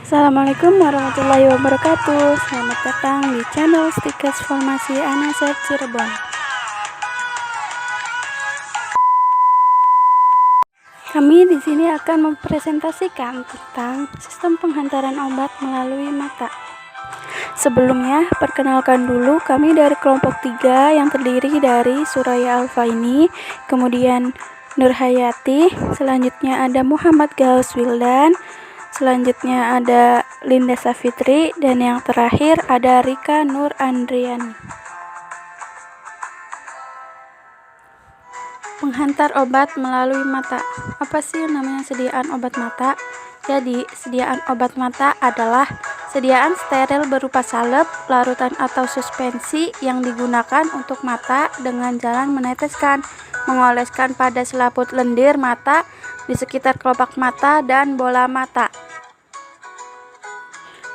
Assalamualaikum warahmatullahi wabarakatuh. Selamat datang di channel Stikers Formasi Anasep Cirebon. Kami di sini akan mempresentasikan tentang sistem penghantaran obat melalui mata. Sebelumnya, perkenalkan dulu kami dari kelompok 3 yang terdiri dari Suraya Alfaini, kemudian Nurhayati, selanjutnya ada Muhammad Gaus Wildan, selanjutnya ada Linda Safitri, dan yang terakhir ada Rika Nur Andriani. Penghantar obat melalui mata. Apa sih namanya sediaan obat mata? Jadi, sediaan obat mata adalah sediaan steril berupa salep, larutan atau suspensi yang digunakan untuk mata dengan jalan meneteskan, mengoleskan pada selaput lendir mata, di sekitar kelopak mata, dan bola mata.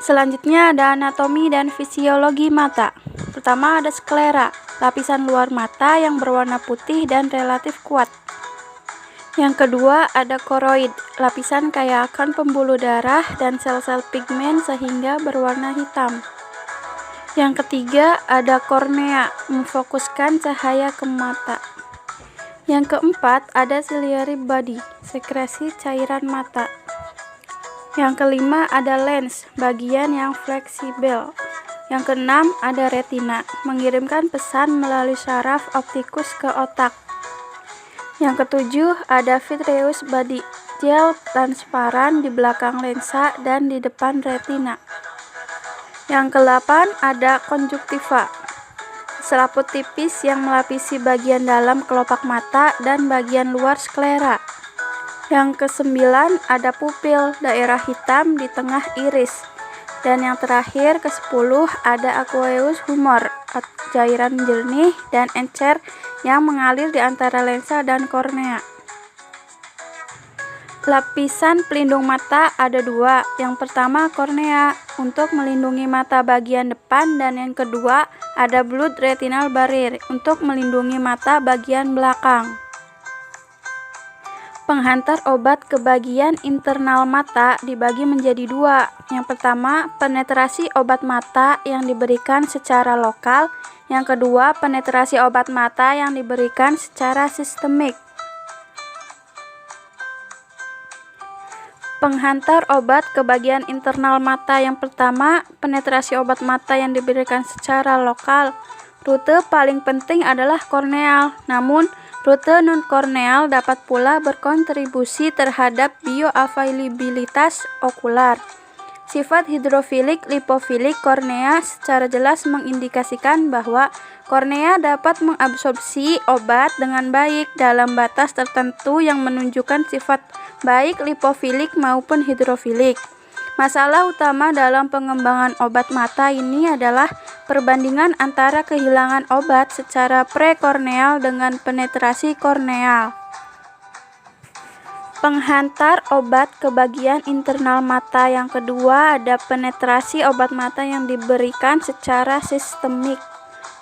Selanjutnya ada anatomi dan fisiologi mata. Pertama ada sklera, lapisan luar mata yang berwarna putih dan relatif kuat. Yang kedua ada koroid, lapisan kaya akan pembuluh darah dan sel-sel pigmen sehingga berwarna hitam. Yang ketiga ada kornea, memfokuskan cahaya ke mata. Yang keempat ada ciliary body, sekresi cairan mata. Yang kelima ada lens, bagian yang fleksibel. Yang keenam ada retina, mengirimkan pesan melalui saraf optikus ke otak. Yang ketujuh ada vitreous body, gel transparan di belakang lensa dan di depan retina. Yang kedelapan ada konjuktiva, selaput tipis yang melapisi bagian dalam kelopak mata dan bagian luar sklera. Yang kesembilan ada pupil, daerah hitam di tengah iris. Dan yang terakhir ke-10 ada aqueous humor, cairan jernih dan encer yang mengalir di antara lensa dan kornea. Lapisan pelindung mata ada dua. Yang pertama kornea untuk melindungi mata bagian depan, dan yang kedua ada blood retinal barrier untuk melindungi mata bagian belakang. Penghantar obat ke bagian internal mata dibagi menjadi dua. Yang pertama, penetrasi obat mata yang diberikan secara lokal. Yang kedua, penetrasi obat mata yang diberikan secara sistemik. Penghantar obat ke bagian internal mata yang pertama, penetrasi obat mata yang diberikan secara lokal. Rute paling penting adalah korneal, namun rute non-korneal dapat pula berkontribusi terhadap bioavailabilitas okular. Sifat hidrofilik lipofilik kornea secara jelas mengindikasikan bahwa kornea dapat mengabsorpsi obat dengan baik dalam batas tertentu yang menunjukkan sifat baik lipofilik maupun hidrofilik. Masalah utama dalam pengembangan obat mata ini adalah perbandingan antara kehilangan obat secara prekorneal dengan penetrasi korneal. Penghantar obat ke bagian internal mata yang kedua ada penetrasi obat mata yang diberikan secara sistemik.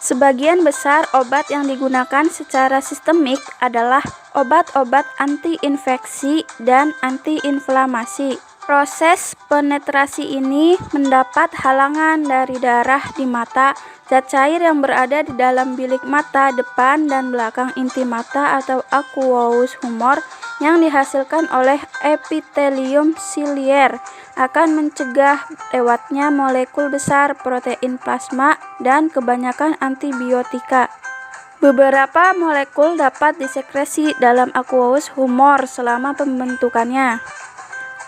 Sebagian besar obat yang digunakan secara sistemik adalah obat-obat anti-infeksi dan anti-inflamasi. Proses penetrasi ini mendapat halangan dari darah di mata, zat cair yang berada di dalam bilik mata depan dan belakang inti mata atau aqueous humor yang dihasilkan oleh epitelium silier akan mencegah lewatnya molekul besar protein plasma dan kebanyakan antibiotika. Beberapa molekul dapat disekresi dalam aqueous humor selama pembentukannya.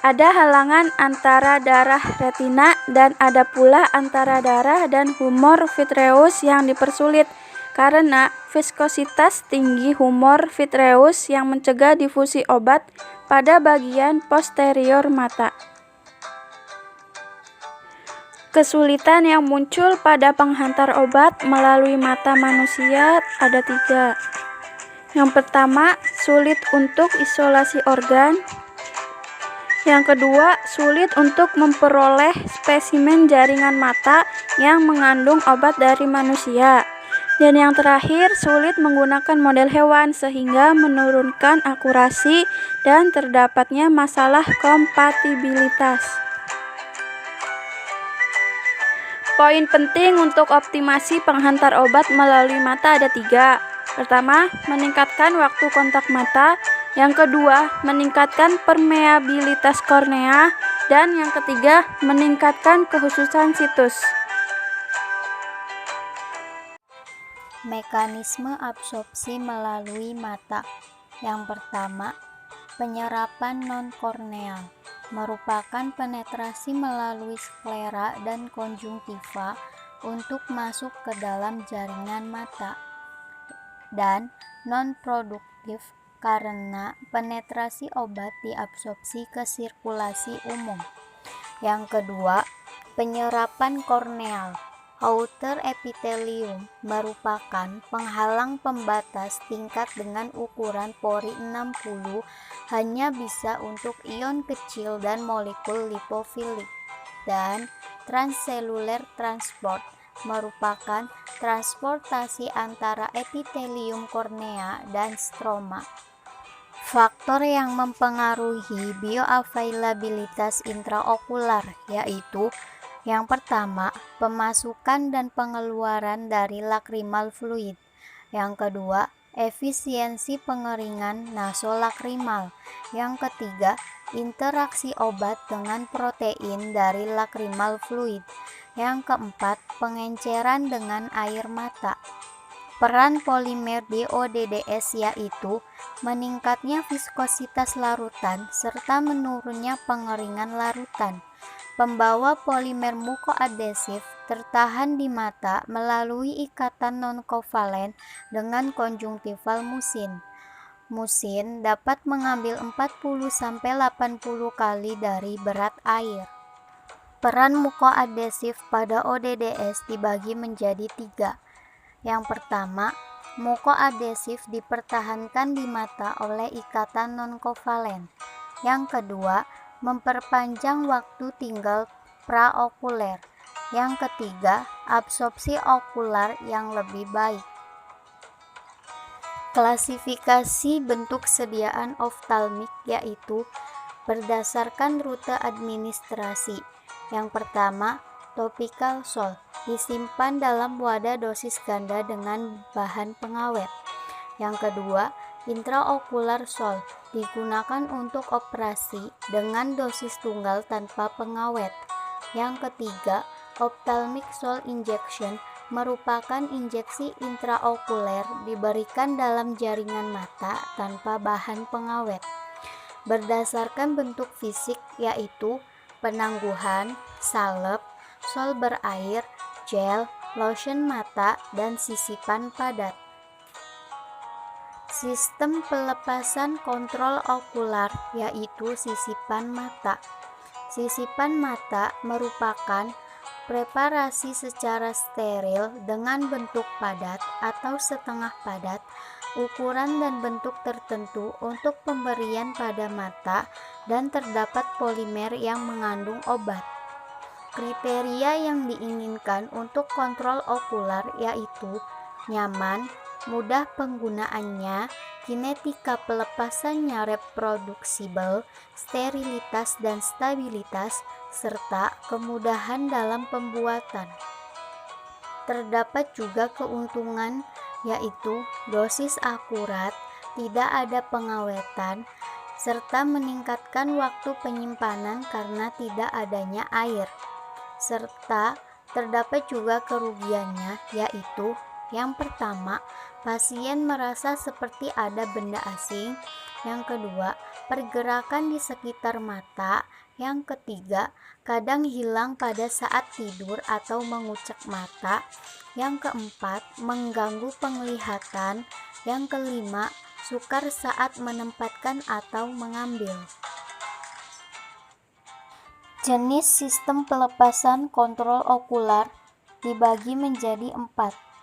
Ada halangan antara darah retina dan ada pula antara darah dan humor vitreous yang dipersulit karena viskositas tinggi humor vitreous yang mencegah difusi obat pada bagian posterior mata. Kesulitan yang muncul pada penghantar obat melalui mata manusia ada 3. Yang pertama, sulit untuk isolasi organ. Yang kedua, sulit untuk memperoleh spesimen jaringan mata yang mengandung obat dari manusia. Dan yang terakhir, sulit menggunakan model hewan sehingga menurunkan akurasi dan terdapatnya masalah kompatibilitas. Poin penting untuk optimasi penghantar obat melalui mata ada 3. Pertama, meningkatkan waktu kontak mata. Yang kedua, meningkatkan permeabilitas kornea. Dan yang ketiga, meningkatkan kehususan situs. Mekanisme absorpsi melalui mata. Yang pertama, penyerapan non-korneal merupakan penetrasi melalui sklera dan konjungtiva untuk masuk ke dalam jaringan mata, dan non-produktif karena penetrasi obat diabsorpsi ke sirkulasi umum. Yang kedua, penyerapan korneal. Outer epithelium merupakan penghalang pembatas tingkat dengan ukuran pori 60 hanya bisa untuk ion kecil dan molekul lipofilik. Dan transseluler transport merupakan transportasi antara epitelium kornea dan stroma. Faktor yang mempengaruhi bioavailabilitas intraokular yaitu yang pertama, pemasukan dan pengeluaran dari lacrimal fluid. Yang kedua, efisiensi pengeringan nasolakrimal. Yang ketiga, interaksi obat dengan protein dari lacrimal fluid. Yang keempat, pengenceran dengan air mata. Peran polimer di ODDS yaitu meningkatnya viskositas larutan serta menurunnya pengeringan larutan. Pembawa polimer mukoadhesif tertahan di mata melalui ikatan non-kovalen dengan konjungtival musin. Musin dapat mengambil 40-80 kali dari berat air. Peran mukoadhesif pada ODDS dibagi menjadi 3. Yang pertama, mukoadhesif dipertahankan di mata oleh ikatan non-kovalen. Yang kedua, memperpanjang waktu tinggal praokuler. Yang ketiga, absorpsi okular yang lebih baik. Klasifikasi bentuk sediaan oftalmik yaitu berdasarkan rute administrasi. Yang pertama, topical sol, disimpan dalam wadah dosis ganda dengan bahan pengawet. Yang kedua, intraokular sol, digunakan untuk operasi dengan dosis tunggal tanpa pengawet. Yang ketiga, ophthalmic sol injection merupakan injeksi intraokuler diberikan dalam jaringan mata tanpa bahan pengawet. Berdasarkan bentuk fisik yaitu penangguhan, salep, sol berair, gel, lotion mata, dan sisipan padat. Sistem pelepasan kontrol okular yaitu sisipan mata. Sisipan mata merupakan preparasi secara steril dengan bentuk padat atau setengah padat, ukuran dan bentuk tertentu untuk pemberian pada mata, dan terdapat polimer yang mengandung obat. Kriteria yang diinginkan untuk kontrol okular yaitu nyaman, mudah penggunaannya, kinetika pelepasannya reproduksibel, sterilitas dan stabilitas, serta kemudahan dalam pembuatan. Terdapat juga keuntungan yaitu dosis akurat, tidak ada pengawetan, serta meningkatkan waktu penyimpanan karena tidak adanya air. Serta terdapat juga kerugiannya yaitu yang pertama, pasien merasa seperti ada benda asing. Yang kedua, pergerakan di sekitar mata. Yang ketiga, kadang hilang pada saat tidur atau mengucek mata. Yang keempat, mengganggu penglihatan. Yang kelima, sukar saat menempatkan atau mengambil. Jenis sistem pelepasan kontrol okular dibagi menjadi 4,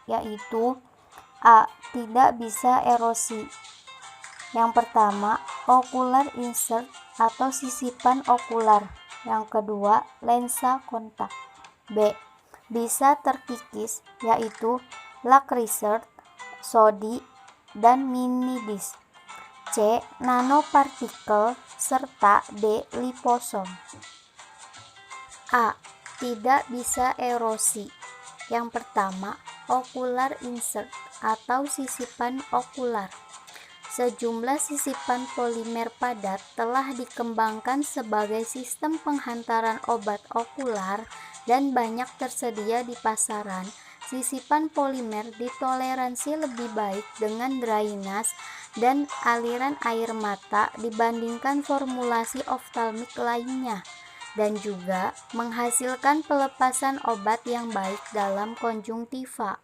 yaitu A. Tidak bisa erosi. Yang pertama, ocular insert atau sisipan okular. Yang kedua, lensa kontak. B. Bisa terkikis, yaitu lacrissert, sodi, dan minidis. C. Nanopartikel, serta D. Liposom. A. tidak bisa erosi. Yang pertama, ocular insert atau sisipan okular. Sejumlah sisipan polimer padat telah dikembangkan sebagai sistem penghantaran obat okular dan banyak tersedia di pasaran. Sisipan polimer ditoleransi lebih baik dengan dryness dan aliran air mata dibandingkan formulasi oftalmik lainnya, dan juga menghasilkan pelepasan obat yang baik dalam konjungtiva.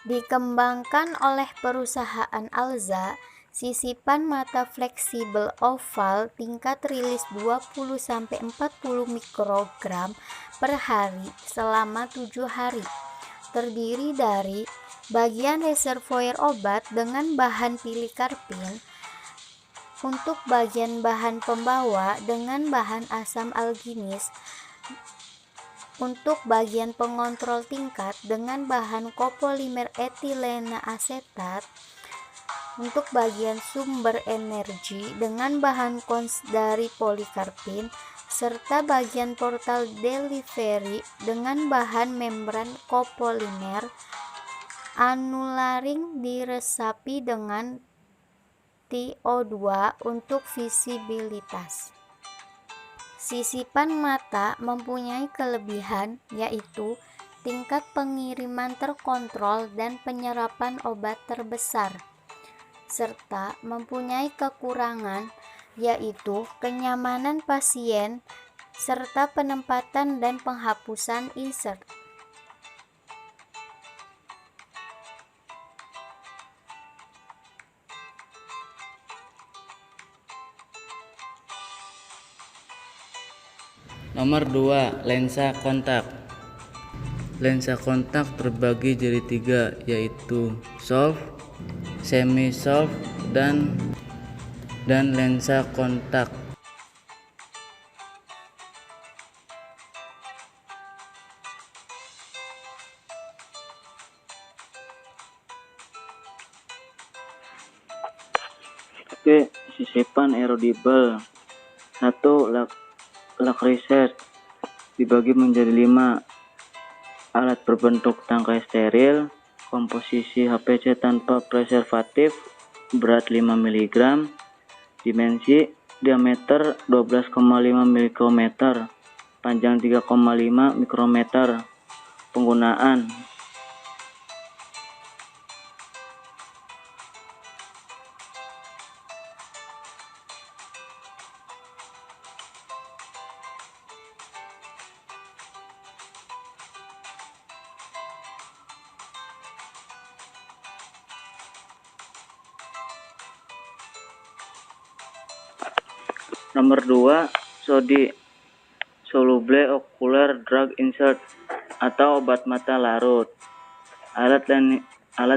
Dikembangkan oleh perusahaan Alza, sisipan mata fleksibel oval tingkat rilis 20-40 mikrogram per hari selama 7 hari, terdiri dari bagian reservoir obat dengan bahan pilikarpin, untuk bagian bahan pembawa dengan bahan asam alginis, untuk bagian pengontrol tingkat dengan bahan kopolimer etilena asetat, untuk bagian sumber energi dengan bahan kons dari polikarpin, serta bagian portal delivery dengan bahan membran kopolimer anularing diresapi dengan TO2 untuk visibilitas. Sisipan mata mempunyai kelebihan, yaitu tingkat pengiriman terkontrol dan penyerapan obat terbesar, serta mempunyai kekurangan, yaitu kenyamanan pasien serta penempatan dan penghapusan insert. Nomor 2, lensa kontak. Lensa kontak terbagi jadi 3, yaitu solve, semi-solve, dan lensa kontak. Oke, sisipan erodible. 1. Lac dibagi menjadi 5. Alat berbentuk tangkai steril, komposisi HPC tanpa preservatif, berat 5 mg, dimensi diameter 12,5 mikrometer, panjang 3,5 mikrometer. Penggunaan: Nomor 2, SODI, soluble ocular drug insert atau obat mata larut. Alat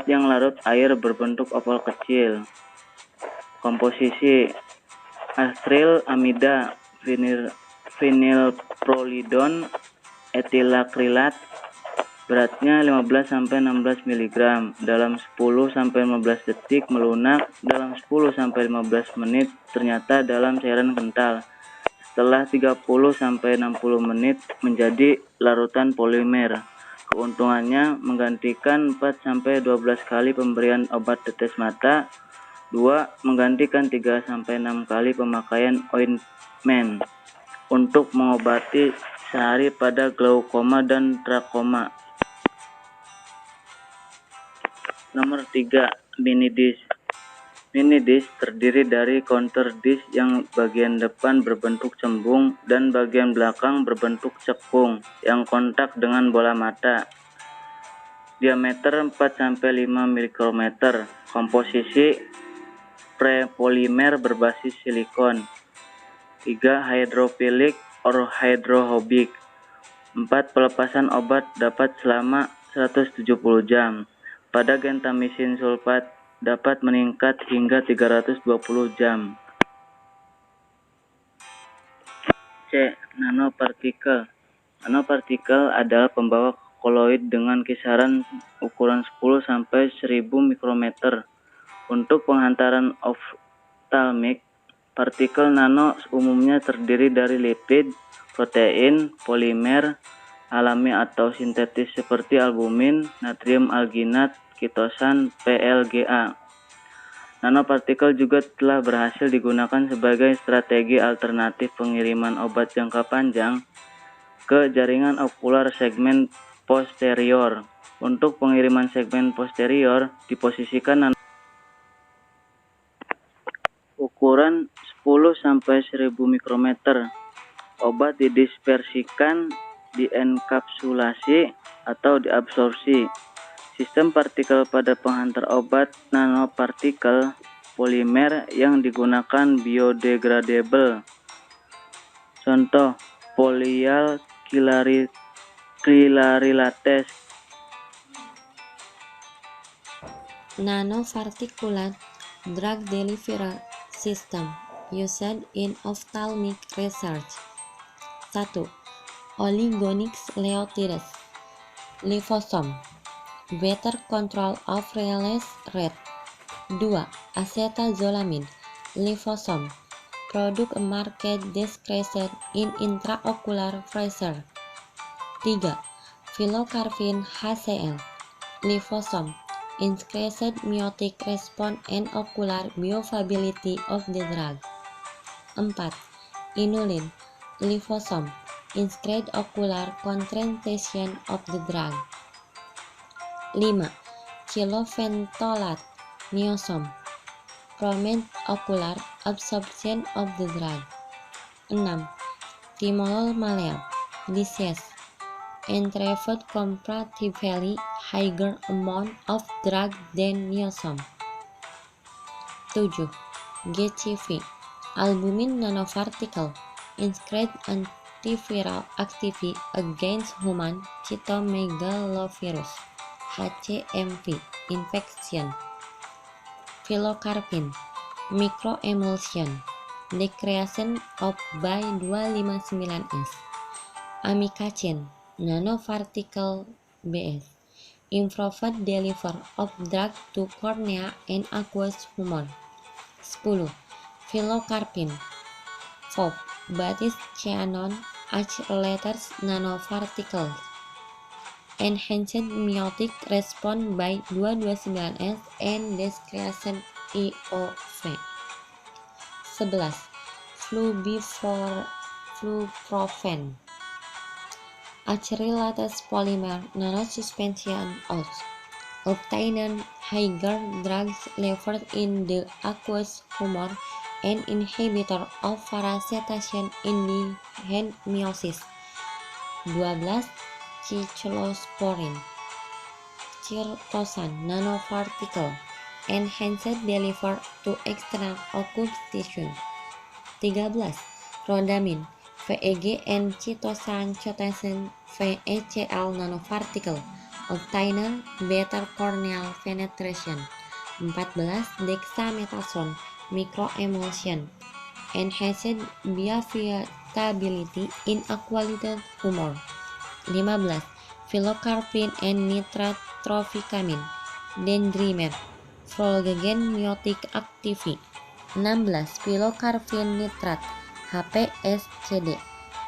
yang larut air berbentuk oval kecil. Komposisi: astril amida, vinylprolidon, etilakrilat. Beratnya 15-16 mg. Dalam 10-15 detik melunak. Dalam 10-15 menit ternyata dalam cairan kental. Setelah 30-60 menit menjadi larutan polimer. Keuntungannya menggantikan 4-12 kali pemberian obat tetes mata. 2. Menggantikan 3-6 kali pemakaian ointmen untuk mengobati sehari pada glaukoma dan trakoma. Nomor 3, mini disc. Mini disc terdiri dari counter disc yang bagian depan berbentuk cembung dan bagian belakang berbentuk cekung yang kontak dengan bola mata. Diameter 4-5 mikrometer. Komposisi prepolimer berbasis silikon. 3. Hydrophilic or hydrophobic. 4. Pelepasan obat dapat selama 170 jam. Pada gentamisin sulfat dapat meningkat hingga 320 jam. C. Nanopartikel. Nanopartikel adalah pembawa koloid dengan kisaran ukuran 10-1000 mikrometer. Untuk penghantaran oftalmik, Partikel nano umumnya terdiri dari lipid, protein, polimer, alami atau sintetis seperti albumin, natrium alginat, kitosan, PLGA. Nanopartikel juga telah berhasil digunakan sebagai strategi alternatif pengiriman obat jangka panjang ke jaringan okular segmen posterior. Untuk pengiriman segmen posterior diposisikan ukuran 10-1000 mikrometer. Obat didispersikan, dienkapsulasi, atau diabsorpsi. Sistem partikel pada penghantar obat nanopartikel polimer yang digunakan biodegradable. Contoh, polyal Chlorylate. Nanoparticulate drug delivery system used in ophthalmic research. 1. Oligonucleotides liposome, better control of release rate. 2. Acetazolamide liposome, product market discretion in intraocular pressure. 3. Pilocarpine HCl liposome, increased miotic response and ocular bioavailability of the drug. 4. Inulin liposome, increased ocular concentration of the drug. 5. Chiloventolate niosome, promote ocular absorption of the drug. 6. Timolol maleate disease, intravert comparatively higher amount of drug than niosome. 7. GCV albumin nanoparticle, increased antiviral activity against human cytomegalovirus (HCMV) infection. Pilocarpine microemulsion, the creation of by 259S. Amikacin nanoparticle BS, improved delivery of drug to cornea and aqueous humor. 10. Pilocarpine FOB basis cyanone accelerators nanoparticles, enhanced miotic response by 229S and discretion IOV. 11. Fluprofen acrylate polymer nanosuspension oils, obtained higher drug levels in the aqueous humor and inhibitor of parasitation in the hand meiosis. 12. Cichlosporin chirtosan nanoparticle, enhanced delivery to external occult tissue. 13. Rhodamine VEG and chitosan chotasen VECL nanoparticle, obtained better corneal penetration. 14. Dexamethasone microemulsion, enhanced bioavailability in aqueous humor. 15. Pilocarpine and nitratropicamine dendrimer, prolonged miotic activity. 16. Pilocarpine nitrate HPSCD,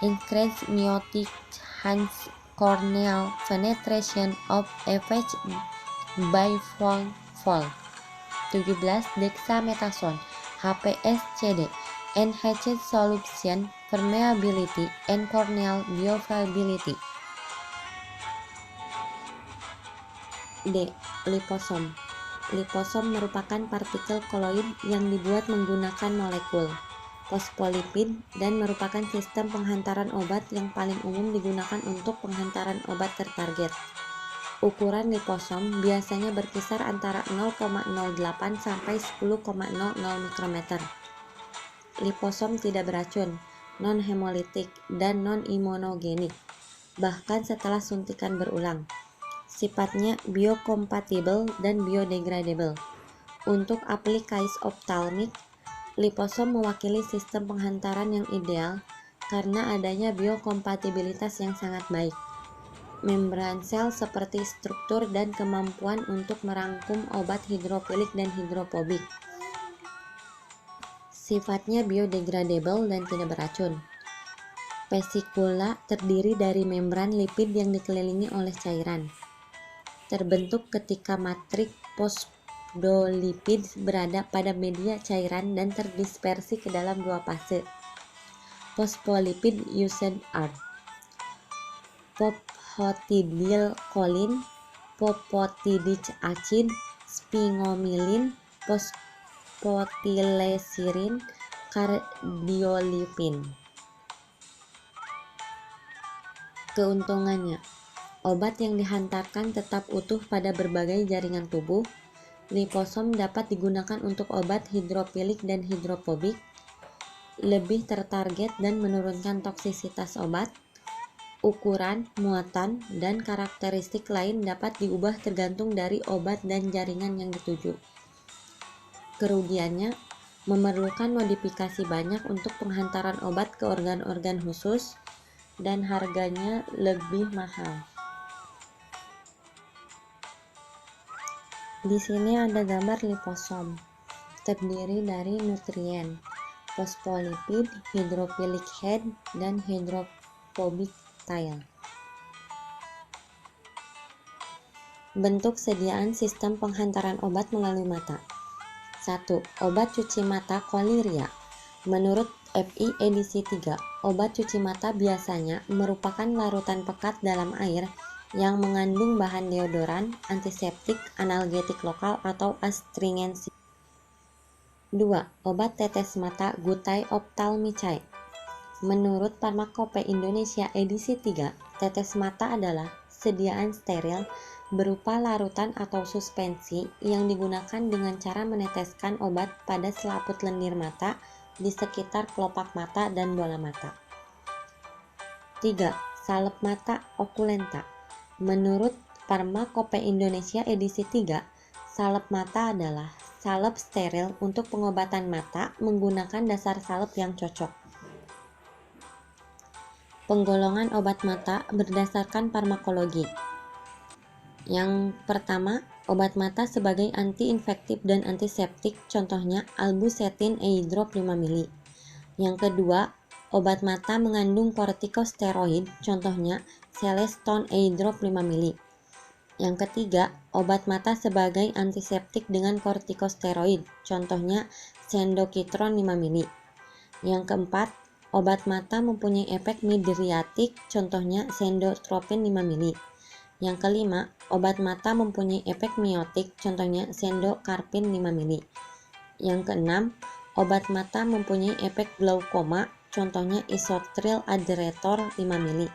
increased miotic enhanced corneal penetration of FH bifold. 17. Dexamethasone HPSCD, enhanced solution permeability and corneal bioavailability. D. Liposome. Liposome merupakan partikel koloid yang dibuat menggunakan molekul fosfolipid dan merupakan sistem penghantaran obat yang paling umum digunakan untuk penghantaran obat tertarget. Ukuran liposome biasanya berkisar antara 0,08 sampai 10,00 mikrometer. Liposome tidak beracun, non-hemolitik, dan non-imunogenik, bahkan setelah suntikan berulang. Sifatnya biokompatibel dan biodegradable. Untuk aplikasi optalmik, liposome mewakili sistem penghantaran yang ideal karena adanya biokompatibilitas yang sangat baik. Membran sel seperti struktur dan kemampuan untuk merangkum obat hidrofilik dan hidrofobik. Sifatnya biodegradable dan tidak beracun. Vesikula terdiri dari membran lipid yang dikelilingi oleh cairan. Terbentuk ketika matriks fosfolipid berada pada media cairan dan terdispersi ke dalam dua fase. Phospholipid used are phosphatidylcholine, phosphatidic acid, sphingomyelin, phosphotylglycerin, cardiolipin. Keuntungannya, obat yang dihantarkan tetap utuh pada berbagai jaringan tubuh. Liposom dapat digunakan untuk obat hidrofilik dan hidrofobik, lebih tertarget dan menurunkan toksisitas obat. Ukuran, muatan, dan karakteristik lain dapat diubah tergantung dari obat dan jaringan yang dituju. Kerugiannya, memerlukan modifikasi banyak untuk penghantaran obat ke organ-organ khusus, dan harganya lebih mahal. Di sini ada gambar liposom, terdiri dari nutrien, fosfolipid, hydrophilic head, dan hydrophobic tail. Bentuk sediaan sistem penghantaran obat melalui mata. 1. Obat cuci mata koliria. Menurut FI edisi 3, obat cuci mata biasanya merupakan larutan pekat dalam air yang mengandung bahan deodoran, antiseptik, analgetik lokal, atau astringensi. 2. Obat tetes mata Gutai ophthalmicae. Menurut Farmakope Indonesia edisi 3, tetes mata adalah sediaan steril berupa larutan atau suspensi yang digunakan dengan cara meneteskan obat pada selaput lendir mata di sekitar kelopak mata dan bola mata. 3. Salep mata okulenta. Menurut Farmakope Indonesia edisi 3, salep mata adalah salep steril untuk pengobatan mata menggunakan dasar salep yang cocok. Penggolongan obat mata berdasarkan farmakologi. Yang pertama, obat mata sebagai anti-infektif dan antiseptik, contohnya albucetin E-drop 5 ml. Yang kedua, obat mata mengandung kortikosteroid, contohnya Celestone E-drop 5 ml. Yang ketiga, obat mata sebagai antiseptik dengan kortikosteroid, contohnya Cendokitron 5 ml. Yang keempat, obat mata mempunyai efek midriatik, contohnya Sendotropin 5 ml. Yang kelima, obat mata mempunyai efek miotik, contohnya Sendokarpin 5 ml. Yang keenam, obat mata mempunyai efek glaukoma, contohnya Isotril Adretor 5 ml.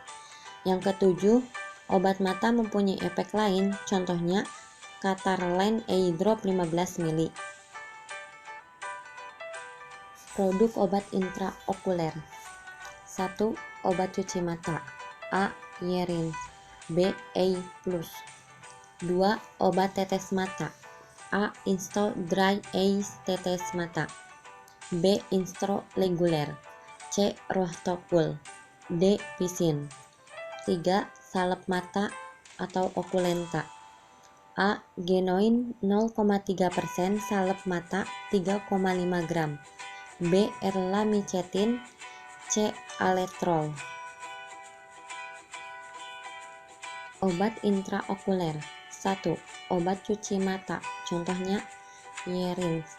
Yang ketujuh, obat mata mempunyai efek lain, contohnya Catarline E-drop 15 ml. Produk obat intraokuler. 1. Obat cuci mata A. Yerins, B. A+. 2. Obat tetes mata A. Insto Dry Eyes tetes mata, B. Instro reguler, C. Rostocul, D. Vicin. 3. Salep mata atau okulenta A. Genoin 0,3%, salep mata 3,5 gram, B. Erlamicetin, C. Aletrol. Obat intraokuler. 1. Obat cuci mata, contohnya Yerins.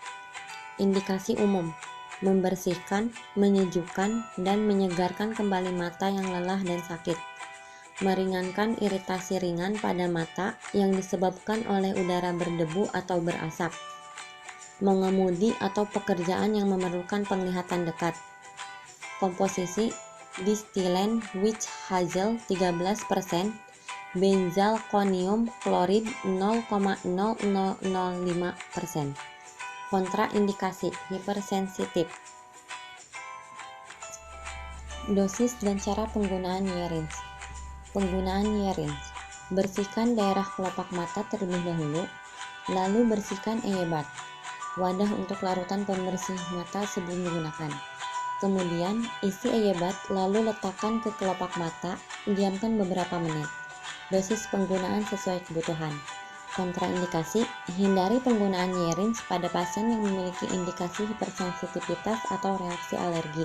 Indikasi umum: membersihkan, menyejukkan, dan menyegarkan kembali mata yang lelah dan sakit. Meringankan iritasi ringan pada mata yang disebabkan oleh udara berdebu atau berasap. Mengemudi atau pekerjaan yang memerlukan penglihatan dekat. Komposisi: distilen witch hazel 13%, benzalkonium klorid 0,0005%. Kontraindikasi: hipersensitif. Dosis dan cara penggunaan Yerins. Penggunaan Yerins: bersihkan daerah kelopak mata terlebih dahulu, lalu bersihkan eyebat, wadah untuk larutan pembersih mata sebelum digunakan. Kemudian isi eyebat lalu letakkan ke kelopak mata, diamkan beberapa menit. Dosis penggunaan sesuai kebutuhan. Kontraindikasi, hindari penggunaan Yerins pada pasien yang memiliki indikasi hipersensitivitas atau reaksi alergi.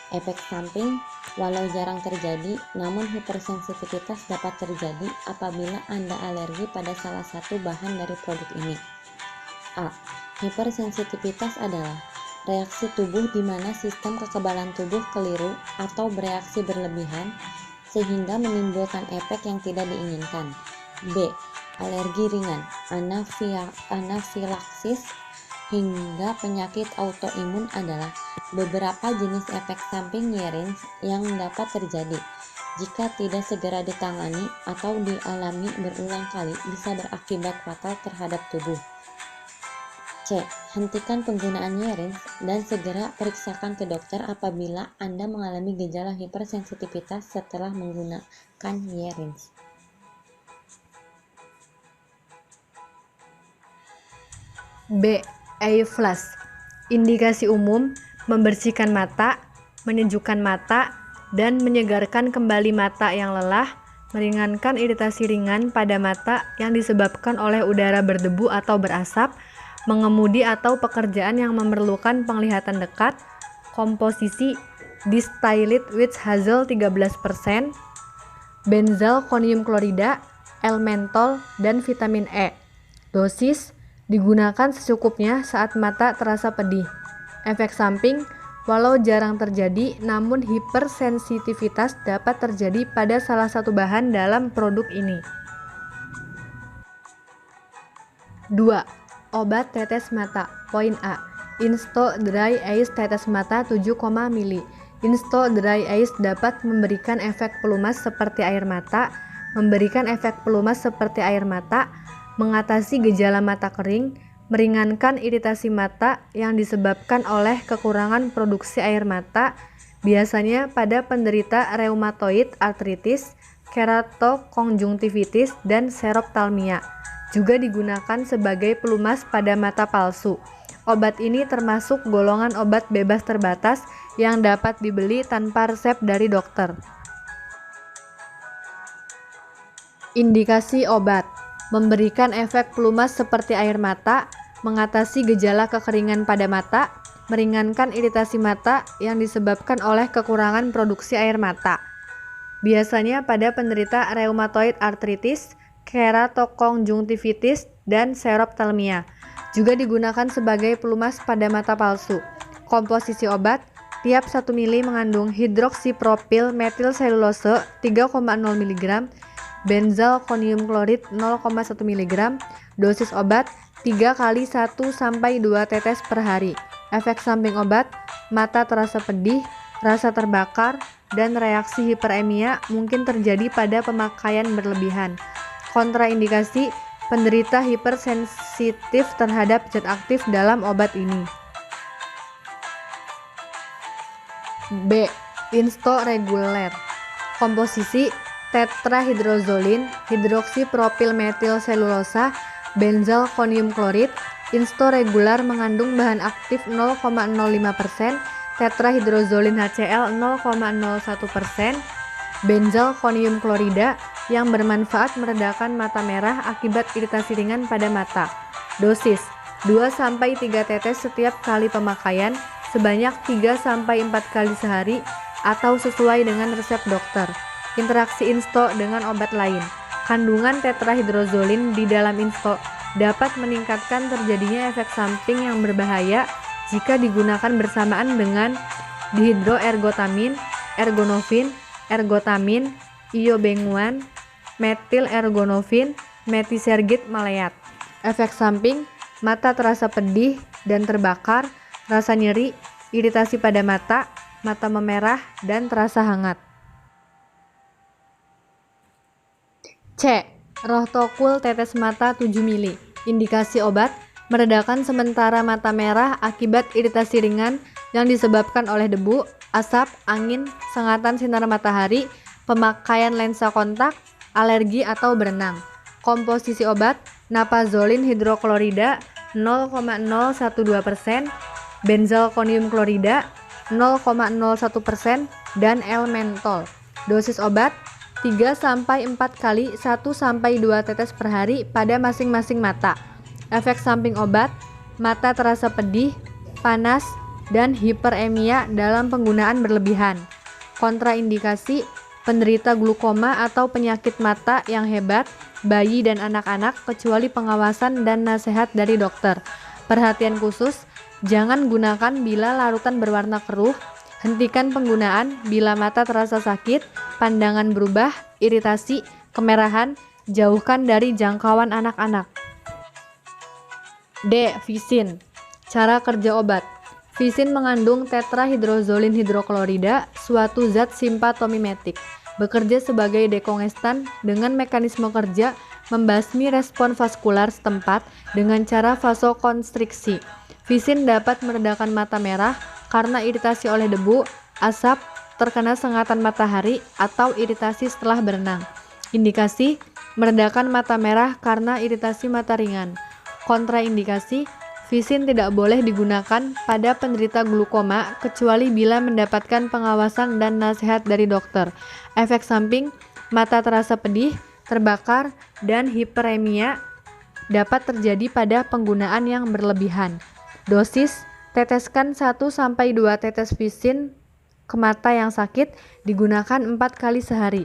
Efek samping, walau jarang terjadi, namun hipersensitivitas dapat terjadi apabila Anda alergi pada salah satu bahan dari produk ini. A. Hipersensitivitas adalah reaksi tubuh di mana sistem kekebalan tubuh keliru atau bereaksi berlebihan sehingga menimbulkan efek yang tidak diinginkan. B. Alergi ringan, anafilaksis hingga penyakit autoimun adalah beberapa jenis efek samping Yerins yang dapat terjadi jika tidak segera ditangani atau dialami berulang kali bisa berakibat fatal terhadap tubuh. C. Hentikan penggunaan Yerins dan segera periksakan ke dokter apabila Anda mengalami gejala hipersensitivitas setelah menggunakan Yerins. B. Aiflas. Indikasi umum, membersihkan mata, menyejukkan mata, dan menyegarkan kembali mata yang lelah, meringankan iritasi ringan pada mata yang disebabkan oleh udara berdebu atau berasap, mengemudi atau pekerjaan yang memerlukan penglihatan dekat, komposisi distillate with hazel 13%, benzalkonium klorida, L-mentol, dan vitamin E. Dosis digunakan secukupnya saat mata terasa pedih. Efek samping, walau jarang terjadi, namun hipersensitivitas dapat terjadi pada salah satu bahan dalam produk ini. 2. Obat tetes mata. Poin A. Insto Dry Ice tetes mata 7, mili. Insto Dry Ice dapat memberikan efek pelumas seperti air mata, mengatasi gejala mata kering, meringankan iritasi mata yang disebabkan oleh kekurangan produksi air mata, biasanya pada penderita rheumatoid arthritis, keratokonjungtivitis, dan seroptalmia. Juga digunakan sebagai pelumas pada mata palsu. Obat ini termasuk golongan obat bebas terbatas yang dapat dibeli tanpa resep dari dokter. Indikasi obat: memberikan efek pelumas seperti air mata, mengatasi gejala kekeringan pada mata, meringankan iritasi mata yang disebabkan oleh kekurangan produksi air mata. Biasanya pada penderita rheumatoid arthritis, keratokonjungtivitis, dan seroptalmia. Juga digunakan sebagai pelumas pada mata palsu. Komposisi obat: tiap 1 mili mengandung hidroksipropil metilselulose 3,0 mg, benzalkonium klorid 0,1 mg. Dosis obat 3 kali 1-2 tetes per hari. Efek samping obat: mata terasa pedih, rasa terbakar, dan reaksi hiperemia mungkin terjadi pada pemakaian berlebihan. Kontraindikasi: penderita hipersensitif terhadap zat aktif dalam obat ini. B. Insto reguler. Komposisi: tetrahidrozolin, hidroksipropilmetilselulosa, benzalkonium klorid. Insto regular mengandung bahan aktif 0,05%, tetrahidrozolin HCl 0,01%, benzalkonium klorida yang bermanfaat meredakan mata merah akibat iritasi ringan pada mata. Dosis 2-3 tetes setiap kali pemakaian sebanyak 3-4 kali sehari atau sesuai dengan resep dokter. Interaksi Insto dengan obat lain. Kandungan tetrahidrozolin di dalam Insto dapat meningkatkan terjadinya efek samping yang berbahaya jika digunakan bersamaan dengan dihidroergotamin, ergonofin, ergotamin, iobenguan, metilergonofin, metisergit maleat. Efek samping: mata terasa pedih dan terbakar, rasa nyeri, iritasi pada mata, mata memerah, dan terasa hangat. C. Rohtokul tetes mata 7 mili. Indikasi obat: meredakan sementara mata merah akibat iritasi ringan yang disebabkan oleh debu, asap, angin, sengatan sinar matahari, pemakaian lensa kontak, alergi, atau berenang. Komposisi obat: napazolin hidroklorida 0,012%, benzalkonium klorida 0,01%, dan L-mentol. Dosis obat 3-4 kali 1-2 tetes per hari pada masing-masing mata. Efek samping obat, mata terasa pedih, panas, dan hiperemia dalam penggunaan berlebihan. Kontraindikasi, penderita glukoma atau penyakit mata yang hebat, bayi dan anak-anak kecuali pengawasan dan nasihat dari dokter. Perhatian khusus, jangan gunakan bila larutan berwarna keruh, hentikan penggunaan bila mata terasa sakit, pandangan berubah, iritasi, kemerahan, jauhkan dari jangkauan anak-anak. D. Visin. Cara kerja obat. Visin mengandung tetrahidrozolin hidroklorida, suatu zat simpatomimetik. Bekerja sebagai dekongestan dengan mekanisme kerja membasmi respon vaskular setempat dengan cara vasokonstriksi. Visin dapat meredakan mata merah karena iritasi oleh debu, asap, terkena sengatan matahari, atau iritasi setelah berenang. Indikasi, meredakan mata merah karena iritasi mata ringan. Kontraindikasi, visin tidak boleh digunakan pada penderita glukoma kecuali bila mendapatkan pengawasan dan nasihat dari dokter. Efek samping, mata terasa pedih, terbakar, dan hiperemia dapat terjadi pada penggunaan yang berlebihan. Dosis, teteskan 1-2 tetes visin ke mata yang sakit, digunakan 4 kali sehari.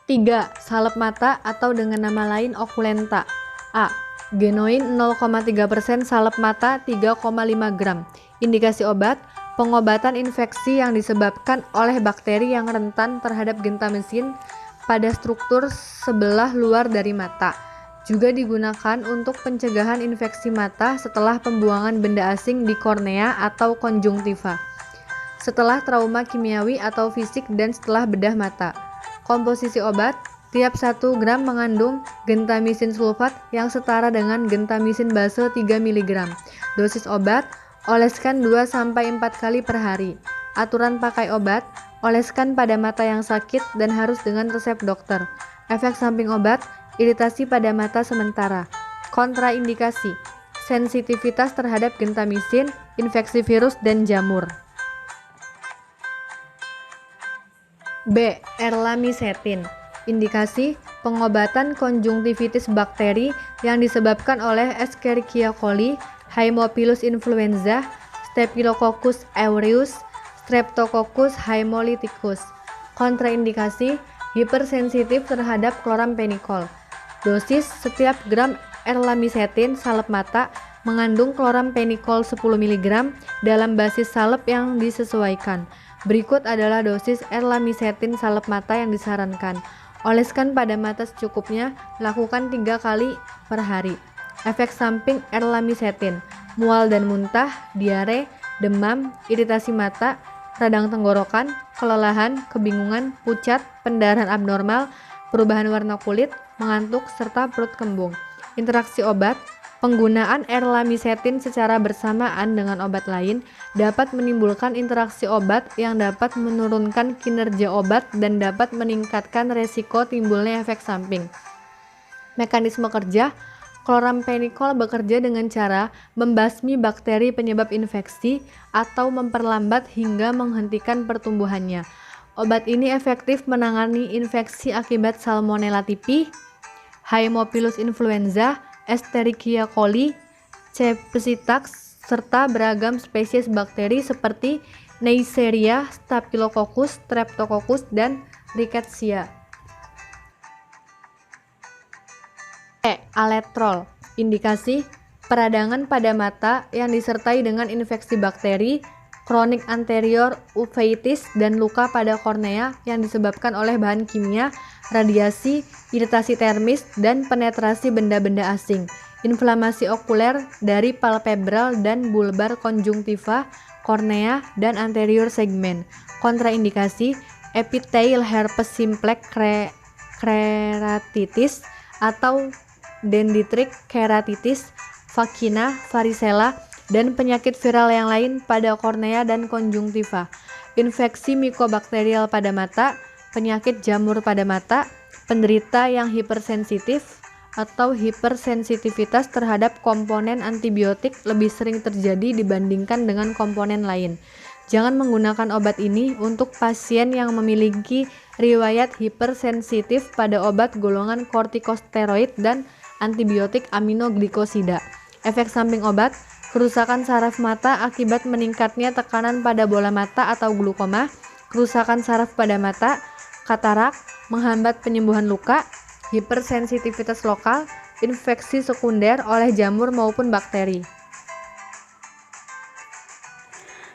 3. Salep mata atau dengan nama lain okulenta. A. Genoin 0,3% salep mata 3,5 gram. Indikasi obat, pengobatan infeksi yang disebabkan oleh bakteri yang rentan terhadap gentamisin pada struktur sebelah luar dari mata. Juga digunakan untuk pencegahan infeksi mata setelah pembuangan benda asing di kornea atau konjungtiva, setelah trauma kimiawi atau fisik, dan setelah bedah mata. Komposisi obat, tiap 1 gram mengandung gentamisin sulfat yang setara dengan gentamisin base 3 mg. Dosis obat, oleskan 2-4 kali per hari. Aturan pakai obat, oleskan pada mata yang sakit dan harus dengan resep dokter. Efek samping obat, iritasi pada mata sementara. Kontraindikasi, sensitivitas terhadap gentamisin, infeksi virus, dan jamur. B. Erlamisetin. Indikasi, pengobatan konjungtivitis bakteri yang disebabkan oleh Escherichia coli, Haemophilus influenza, Staphylococcus aureus, Streptococcus haemolyticus. Kontraindikasi, hipersensitif terhadap chlorampenicol. Dosis, setiap gram erlamisetin salep mata mengandung chlorampenicol 10 mg dalam basis salep yang disesuaikan. Berikut adalah dosis erlamisetin salep mata yang disarankan. Oleskan pada mata secukupnya, lakukan 3 kali per hari. Efek samping erlamisetin, mual dan muntah, diare, demam, iritasi mata, radang tenggorokan, kelelahan, kebingungan, pucat, pendarahan abnormal, perubahan warna kulit, mengantuk, serta perut kembung. Interaksi obat, penggunaan erlamisetin secara bersamaan dengan obat lain dapat menimbulkan interaksi obat yang dapat menurunkan kinerja obat dan dapat meningkatkan resiko timbulnya efek samping. Mekanisme kerja, chlorampenicol bekerja dengan cara membasmi bakteri penyebab infeksi atau memperlambat hingga menghentikan pertumbuhannya. Obat ini efektif menangani infeksi akibat Salmonella typhi, Haemophilus influenza, Escherichia coli, Cepsitax, serta beragam spesies bakteri seperti Neisseria, Staphylococcus, Streptococcus, dan Rickettsia. Aletrol. Indikasi, peradangan pada mata yang disertai dengan infeksi bakteri, kronik anterior uveitis, dan luka pada kornea yang disebabkan oleh bahan kimia, radiasi, iritasi termis, dan penetrasi benda-benda asing. Inflamasi okuler dari palpebral dan bulbar konjungtiva, kornea, dan anterior segmen. Kontraindikasi, epithelial herpes simplex keratitis atau dendritic keratitis, vagina, varicella, dan penyakit viral yang lain pada kornea dan konjungtiva. Infeksi mikobakterial pada mata, penyakit jamur pada mata, penderita yang hipersensitif atau hipersensitivitas terhadap komponen antibiotik lebih sering terjadi dibandingkan dengan komponen lain. Jangan menggunakan obat ini untuk pasien yang memiliki riwayat hipersensitif pada obat golongan kortikosteroid dan antibiotik aminoglikosida. Efek samping obat: kerusakan saraf mata akibat meningkatnya tekanan pada bola mata atau glaukoma, kerusakan saraf pada mata, katarak, menghambat penyembuhan luka, hipersensitivitas lokal, infeksi sekunder oleh jamur maupun bakteri.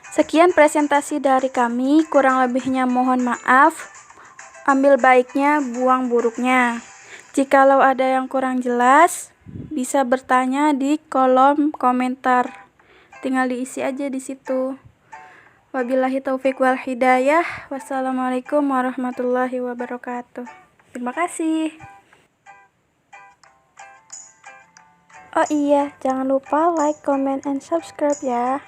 Sekian presentasi dari kami, kurang lebihnya mohon maaf. Ambil baiknya, buang buruknya. Jikalau ada yang kurang jelas, bisa bertanya di kolom komentar. Tinggal diisi aja di situ. Wabillahi taufik wal hidayah. Wassalamualaikum warahmatullahi wabarakatuh. Terima kasih. Oh iya, jangan lupa like, comment, and subscribe ya.